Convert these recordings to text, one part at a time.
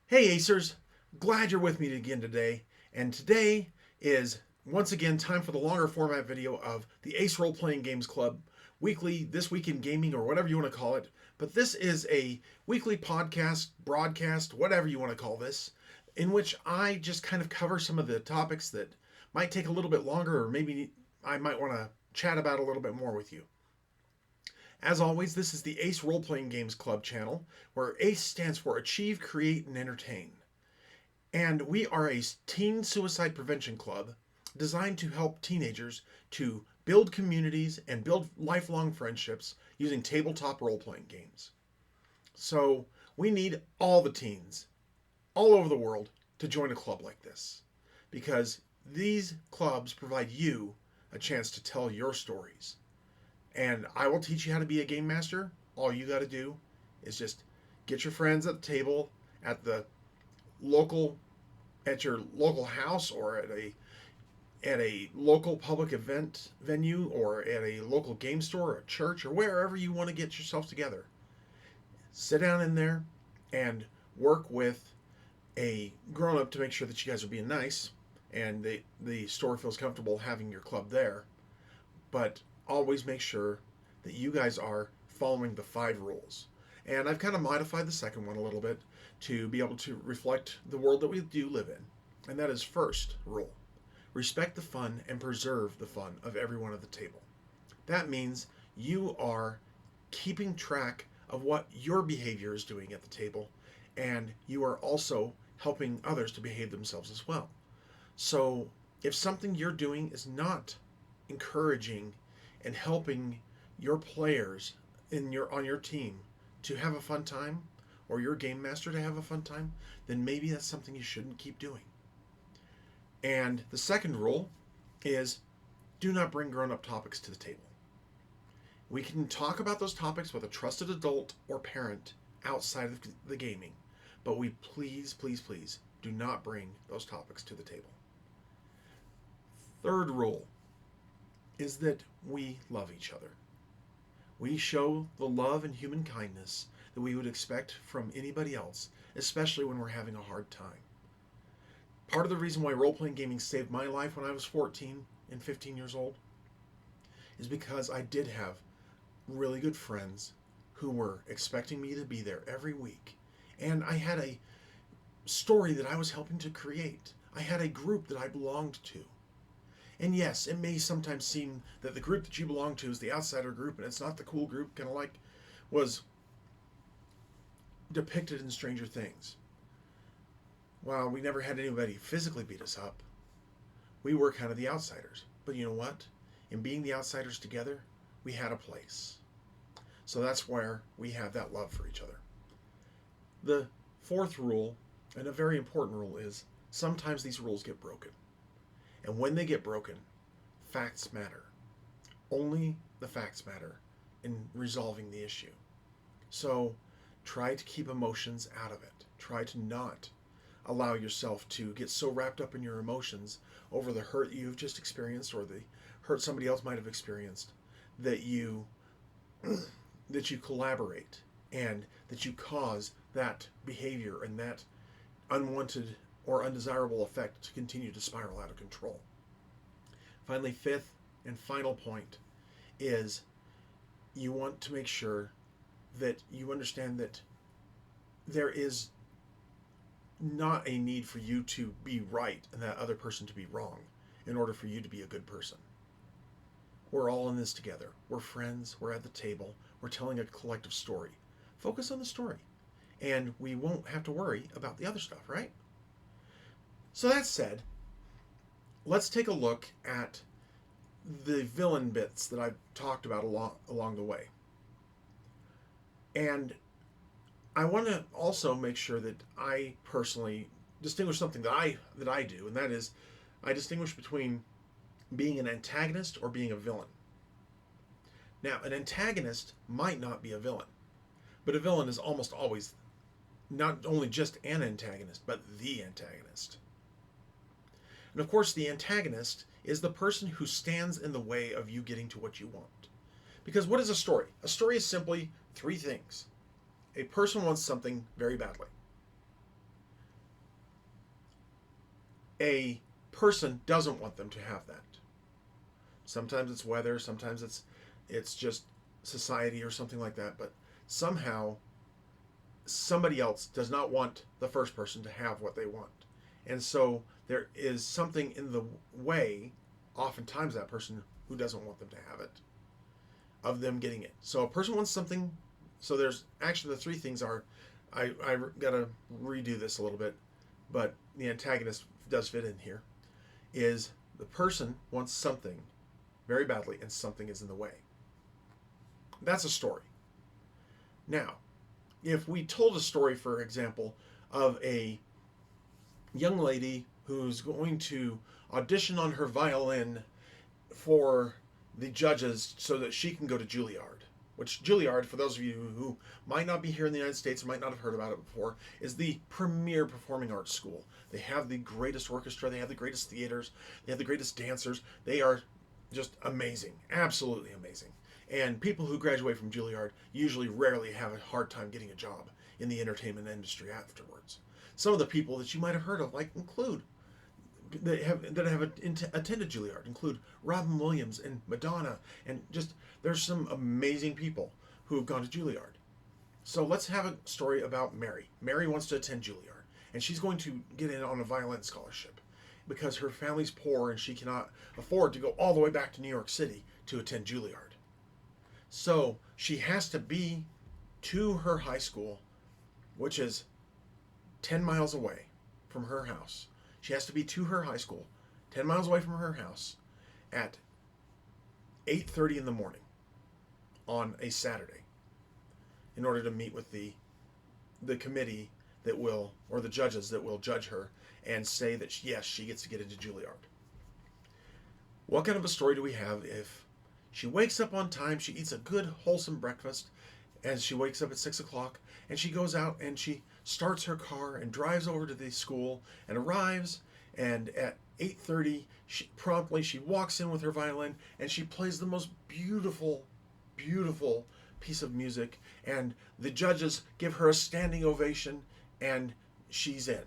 Hey Acers, glad you're with me again today. And today is once again time for the longer format video of the Ace Role Playing Games Club weekly, this week in gaming, or whatever you want to call it. But this is a weekly podcast, broadcast, whatever you want to call this, in which I just kind of cover some of the topics that might take a little bit longer, or maybe I might want to chat about a little bit more with you. As always, this is the Ace Role Playing Games Club channel, where ACE stands for Achieve, Create, and Entertain. And we are a teen suicide prevention club designed to help teenagers to build communities and build lifelong friendships using tabletop role playing games. So we need all the teens all over the world to join a club like this because these clubs provide you a chance to tell your stories. And I will teach you how to be a game master. All you got to do is just get your friends at the table at the local at your local house or at a local public event venue or at a local game store or a church or wherever you want to get yourself together. Sit down in there and work with a grown up to make sure that you guys are being nice and the store feels comfortable having your club there. But always make sure that you guys are following the 5 rules. And I've kind of modified the second one a little bit to be able to reflect the world that we do live in. And that is first rule: respect the fun and preserve the fun of everyone at the table. That means you are keeping track of what your behavior is doing at the table, and you are also helping others to behave themselves as well. So if something you're doing is not encouraging and helping your players on your team to have a fun time, or your game master to have a fun time, then maybe that's something you shouldn't keep doing. And the second rule is do not bring grown-up topics to the table. We can talk about those topics with a trusted adult or parent outside of the gaming, but we please, please, please do not bring those topics to the table. Third rule is that we love each other. We show the love and human kindness that we would expect from anybody else, especially when we're having a hard time. Part of the reason why role-playing gaming saved my life when I was 14 and 15 years old is because I did have really good friends who were expecting me to be there every week. And I had a story that I was helping to create. I had a group that I belonged to. And yes, it may sometimes seem that the group that you belong to is the outsider group and it's not the cool group, kind of like was depicted in Stranger Things. While we never had anybody physically beat us up, we were kind of the outsiders. But you know what? In being the outsiders together, we had a place. So that's where we have that love for each other. The fourth rule, and a very important rule, is sometimes these rules get broken. And when they get broken, facts matter. Only the facts matter in resolving the issue. So try to keep emotions out of it. Try to not allow yourself to get so wrapped up in your emotions over the hurt you've just experienced or the hurt somebody else might have experienced that you collaborate and that you cause that behavior and that unwanted or undesirable effect to continue to spiral out of control. Finally, fifth and final point is you want to make sure that you understand that there is not a need for you to be right and that other person to be wrong in order for you to be a good person. We're all in this together. We're friends. We're at the table. We're telling a collective story. Focus on the story, and we won't have to worry about the other stuff, right? So that said, let's take a look at the villain bits that I've talked about along the way. And I want to also make sure that I personally distinguish something that I do, and that is I distinguish between being an antagonist or being a villain. Now, an antagonist might not be a villain, but a villain is almost always not only just an antagonist, but the antagonist. And of course, the antagonist is the person who stands in the way of you getting to what you want. Because what is a story? A story is simply 3 things. A person wants something very badly. a person doesn't want them to have that. Sometimes it's weather, sometimes it's just society or something like that, but somehow somebody else does not want the first person to have what they want. And so there is something in the way, oftentimes that person who doesn't want them to have it, of them getting it. So a person wants something. So there's actually the three things are, I gotta redo this a little bit, but the antagonist does fit in here, is the person wants something very badly and something is in the way. That's a story. Now, if we told a story, for example, of a young lady who's going to audition on her violin for the judges so that she can go to Juilliard, which Juilliard, for those of you who might not be here in the United States or might not have heard about it before, is the premier performing arts school. They have the greatest orchestra, they have the greatest theaters, they have the greatest dancers. They are just amazing, absolutely amazing. And people who graduate from Juilliard usually rarely have a hard time getting a job in the entertainment industry afterwards. Some of the people that you might have heard of, like, include that have attended Juilliard, include Robin Williams and Madonna, and just there's some amazing people who have gone to Juilliard. So let's have a story about Mary. Mary wants to attend Juilliard, and she's going to get in on a violin scholarship because her family's poor and she cannot afford to go all the way back to New York City to attend Juilliard. So she has to be to her high school, which is 10 miles away from her house. She has to be to her high school, 10 miles away from her house, at 8:30 in the morning on a Saturday in order to meet with the committee that will, or the judges that will judge her and say that, yes, she gets to get into Juilliard. What kind of a story do we have if she wakes up on time, she eats a good, wholesome breakfast, and she wakes up at 6 o'clock, and she goes out and she starts her car and drives over to the school and arrives, and at 8:30, she walks in with her violin, and she plays the most beautiful, beautiful piece of music, and the judges give her a standing ovation, and she's in.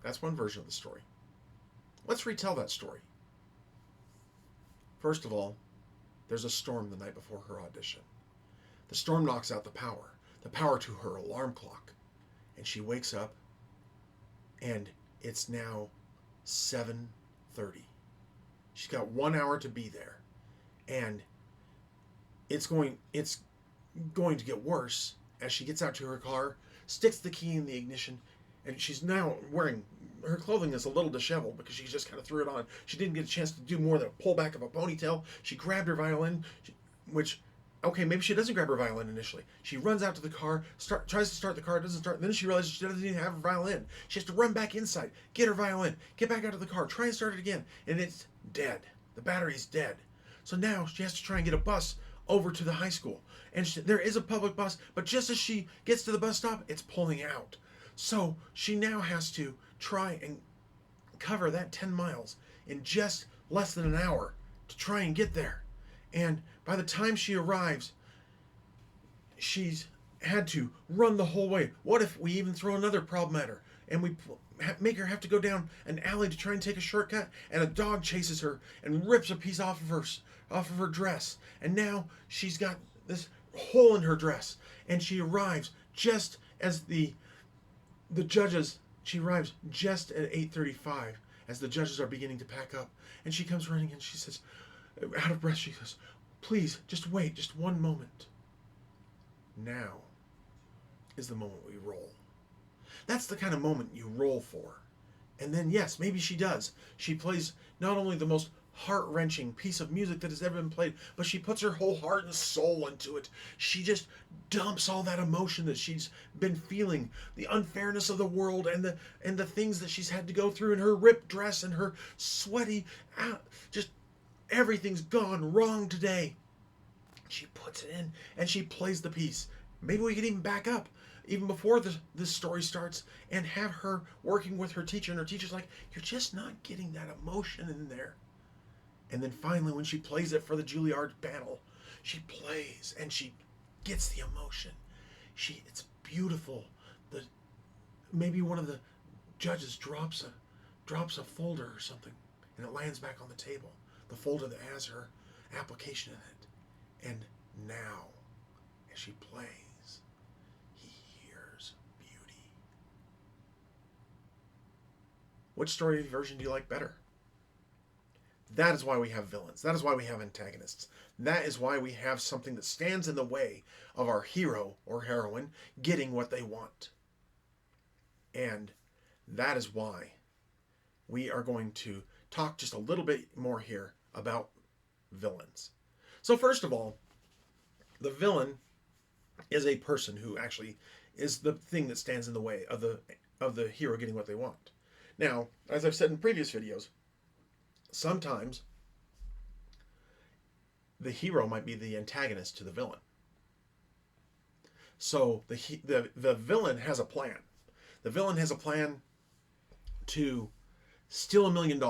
That's one version of the story. Let's retell that story. First of all, there's a storm the night before her audition. The storm knocks out the power to her alarm clock, and she wakes up, and it's now 7:30. She's got 1 hour to be there, and it's going to get worse as she gets out to her car, sticks the key in the ignition, and she's now wearing, her clothing is a little disheveled because she just kind of threw it on. She didn't get a chance to do more than a pull back of a ponytail. She grabbed her violin, okay, maybe she doesn't grab her violin initially. She runs out to the car, tries to start the car, doesn't start. Then she realizes she doesn't even have her violin. She has to run back inside, get her violin, get back out of the car, try and start it again, and it's dead. The battery's dead. So now she has to try and get a bus over to the high school. And there is a public bus, but just as she gets to the bus stop, it's pulling out. So she now has to try and cover that 10 miles in just less than an hour to try and get there. And by the time she arrives, she's had to run the whole way. What if we even throw another problem at her and we make her have to go down an alley to try and take a shortcut, and a dog chases her and rips a piece off of her dress, and now she's got this hole in her dress, and she arrives just as the judges, she arrives just at 8:35 as the judges are beginning to pack up, and she comes running and she says, out of breath, she says, "Please, just wait, just one moment." Now is the moment we roll. That's the kind of moment you roll for. And then, yes, maybe she does. She plays not only the most heart-wrenching piece of music that has ever been played, but she puts her whole heart and soul into it. She just dumps all that emotion that she's been feeling, the unfairness of the world, and the things that she's had to go through, in her ripped dress and her sweaty, just everything's gone wrong today. She puts it in and she plays the piece. Maybe we could even back up even before this story starts and have her working with her teacher, and her teacher's like, "You're just not getting that emotion in there." And then finally, when she plays it for the Juilliard panel, she plays and she gets the emotion. It's beautiful. Maybe one of the judges drops drops a folder or something, and it lands back on the table. The folder that has her application in it. And now, as she plays, he hears beauty. Which story version do you like better? That is why we have villains. That is why we have antagonists. That is why we have something that stands in the way of our hero or heroine getting what they want. And that is why we are going to talk just a little bit more here about villains. So first of all, the villain is a person who actually is the thing that stands in the way of the hero getting what they want. Now, as I've said in previous videos, sometimes the hero might be the antagonist to the villain. So the villain has a plan. The villain has a plan to steal $1 million,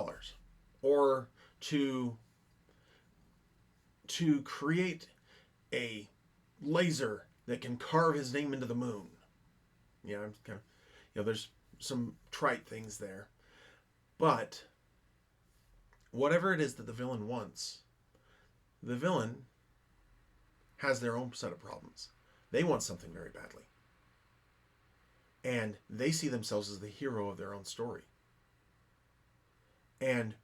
or to create a laser that can carve his name into the moon. Yeah, I'm kind of, there's some trite things there, but whatever it is that the villain wants, the villain has their own set of problems. They want something very badly, and they see themselves as the hero of their own story. And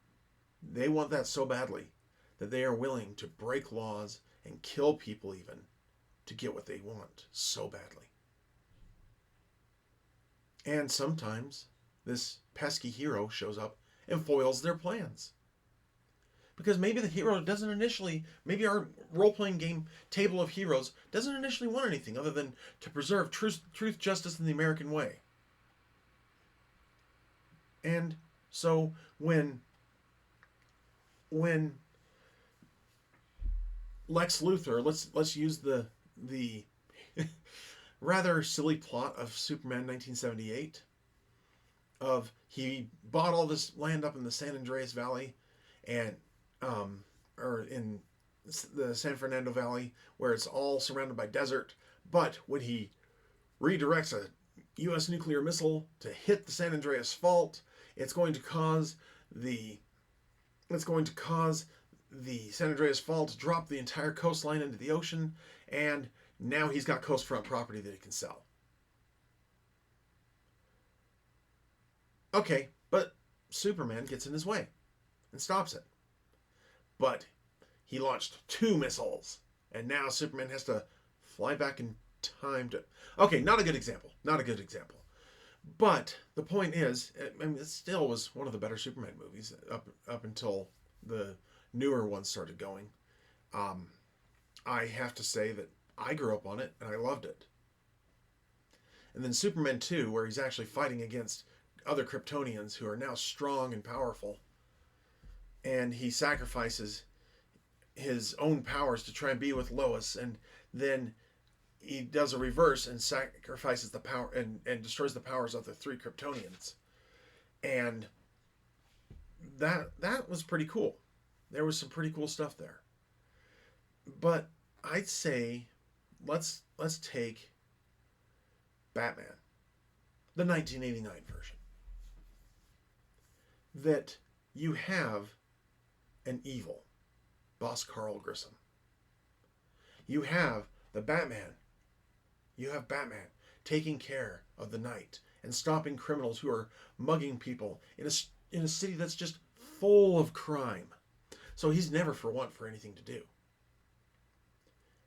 they want that so badly that they are willing to break laws and kill people even to get what they want so badly. And sometimes this pesky hero shows up and foils their plans. Because maybe the hero doesn't initially, maybe our role-playing game table of heroes doesn't initially want anything other than to preserve truth, justice, and the American way. And so when Lex Luthor, let's use the rather silly plot of Superman 1978, of he bought all this land up in the San Andreas Valley, and or in the San Fernando Valley, where it's all surrounded by desert. But when he redirects a U.S. nuclear missile to hit the San Andreas Fault, it's going to cause the San Andreas Fault to drop the entire coastline into the ocean, and now he's got coastfront property that he can sell. Okay, but Superman gets in his way and stops it. But he launched 2 missiles, and now Superman has to fly back in time to... Okay, not a good example. Not a good example. But the point is, I mean, it still was one of the better Superman movies up until the newer ones started going. I have to say that I grew up on it, and I loved it. And then Superman 2, where he's actually fighting against other Kryptonians who are now strong and powerful, and he sacrifices his own powers to try and be with Lois, and then he does a reverse and sacrifices the power and destroys the powers of the 3 Kryptonians. And that was pretty cool. There was some pretty cool stuff there. But I'd say let's take Batman, the 1989 version. That you have an evil Boss Carl Grissom. You have the Batman. You have Batman taking care of the night and stopping criminals who are mugging people in a city that's just full of crime. So he's never for anything to do.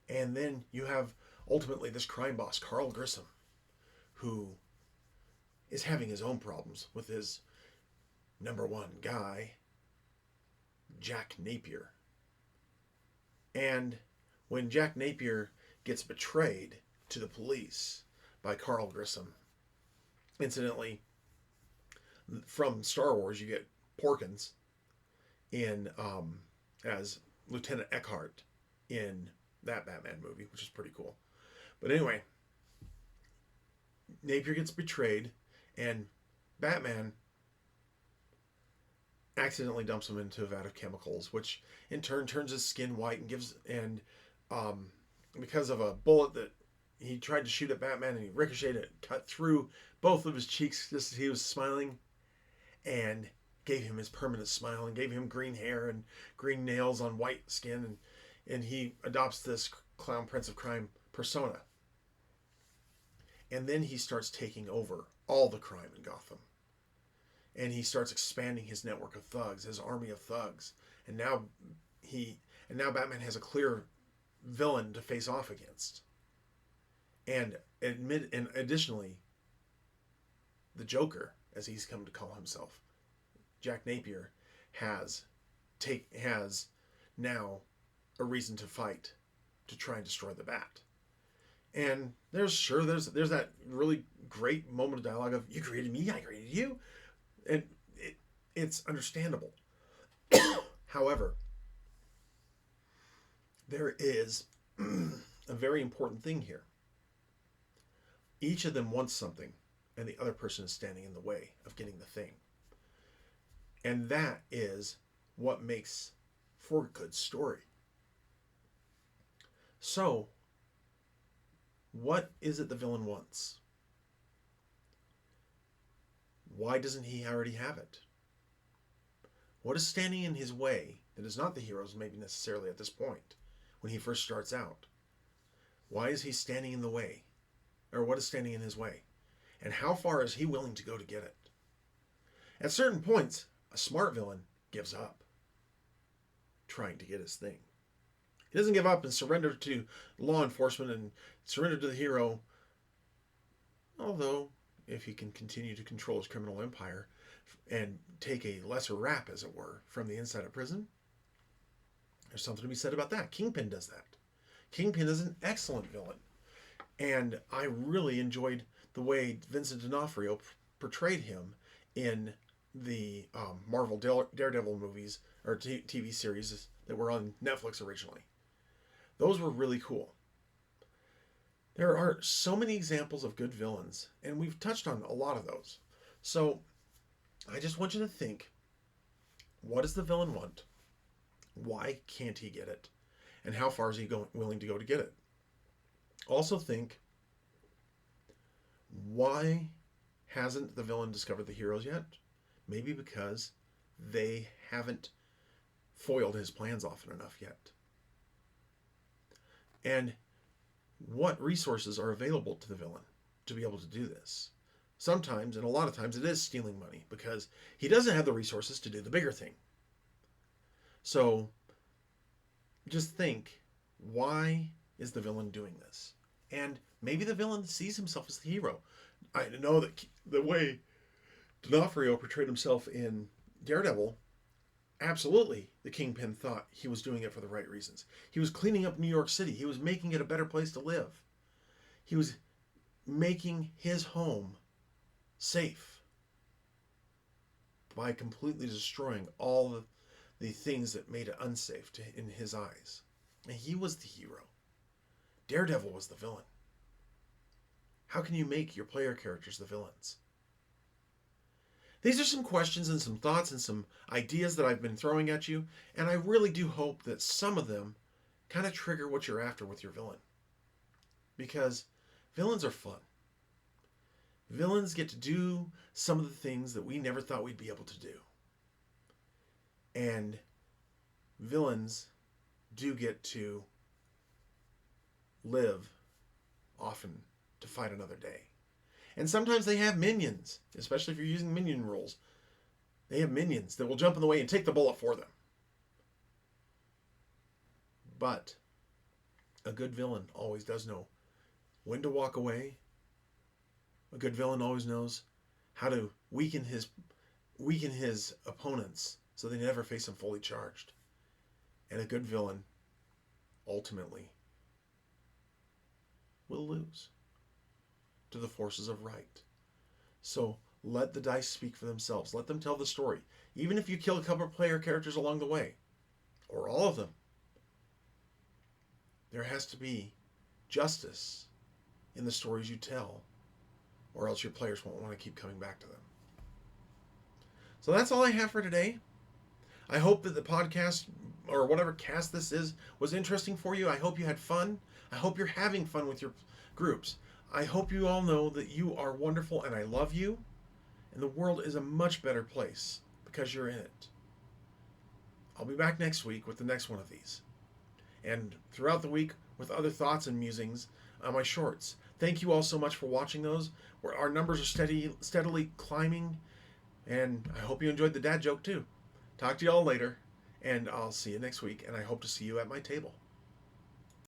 And then you have ultimately this crime boss, Carl Grissom, who is having his own problems with his number 1 guy, Jack Napier. And when Jack Napier gets betrayed to the police by Carl Grissom, incidentally, from Star Wars, you get Porkins in as Lieutenant Eckhart in that Batman movie, which is pretty cool. But anyway, Napier gets betrayed, and Batman accidentally dumps him into a vat of chemicals, which in turn turns his skin white and because of a bullet that he tried to shoot at Batman, and he cut through both of his cheeks just as he was smiling, and gave him his permanent smile and gave him green hair and green nails on white skin, and he adopts this clown prince of crime persona. And then he starts taking over all the crime in Gotham. And he starts expanding his network of thugs, his army of thugs. And now Batman has a clear villain to face off against. And additionally, the Joker, as he's come to call himself, Jack Napier, has now a reason to fight to try and destroy the Bat. And there's that really great moment of dialogue of, you created me, I created you. And it's understandable. However, there is a very important thing here. Each of them wants something, and the other person is standing in the way of getting the thing. And that is what makes for a good story. So, what is it the villain wants? Why doesn't he already have it? What is standing in his way that is not the hero's, maybe necessarily at this point, when he first starts out? Why is he standing in the way? Or what is standing in his way? And how far is he willing to go to get it? At certain points, a smart villain gives up trying to get his thing. He doesn't give up and surrender to law enforcement and surrender to the hero. Although, if he can continue to control his criminal empire and take a lesser rap, as it were, from the inside of prison, there's something to be said about that. Kingpin does that. Kingpin is an excellent villain. And I really enjoyed the way Vincent D'Onofrio portrayed him in the Marvel Daredevil movies, or TV series that were on Netflix originally. Those were really cool. There are so many examples of good villains, and we've touched on a lot of those. So I just want you to think, what does the villain want? Why can't he get it? And how far is he willing to go to get it? Also think, why hasn't the villain discovered the heroes yet? Maybe because they haven't foiled his plans often enough yet. And what resources are available to the villain to be able to do this? Sometimes, and a lot of times, it is stealing money because he doesn't have the resources to do the bigger thing. So just think, why is the villain doing this? And maybe the villain sees himself as the hero. I know that the way D'Onofrio portrayed himself in Daredevil, absolutely, the Kingpin thought he was doing it for the right reasons. He was cleaning up New York City. He was making it a better place to live. He was making his home safe by completely destroying all the things that made it unsafe in his eyes. And he was the hero. Daredevil was the villain. How can you make your player characters the villains? These are some questions and some thoughts and some ideas that I've been throwing at you, and I really do hope that some of them kind of trigger what you're after with your villain. Because villains are fun. Villains get to do some of the things that we never thought we'd be able to do. And villains do get to live often to fight another day. And sometimes they have minions, especially if you're using minion rules. They have minions that will jump in the way and take the bullet for them. But a good villain always does know when to walk away. A good villain always knows how to weaken his opponents so they never face him fully charged. And a good villain ultimately will lose to the forces of right. So let the dice speak for themselves. Let them tell the story. Even if you kill a couple of player characters along the way, or all of them, there has to be justice in the stories you tell, or else your players won't want to keep coming back to them. So that's all I have for today. I hope that the podcast, or whatever cast this is, was interesting for you. I hope you had fun. I hope you're having fun with your groups. I hope you all know that you are wonderful and I love you. And the world is a much better place because you're in it. I'll be back next week with the next one of these. And throughout the week with other thoughts and musings on my shorts. Thank you all so much for watching those. Our numbers are steadily climbing, and I hope you enjoyed the dad joke too. Talk to you all later, and I'll see you next week, and I hope to see you at my table.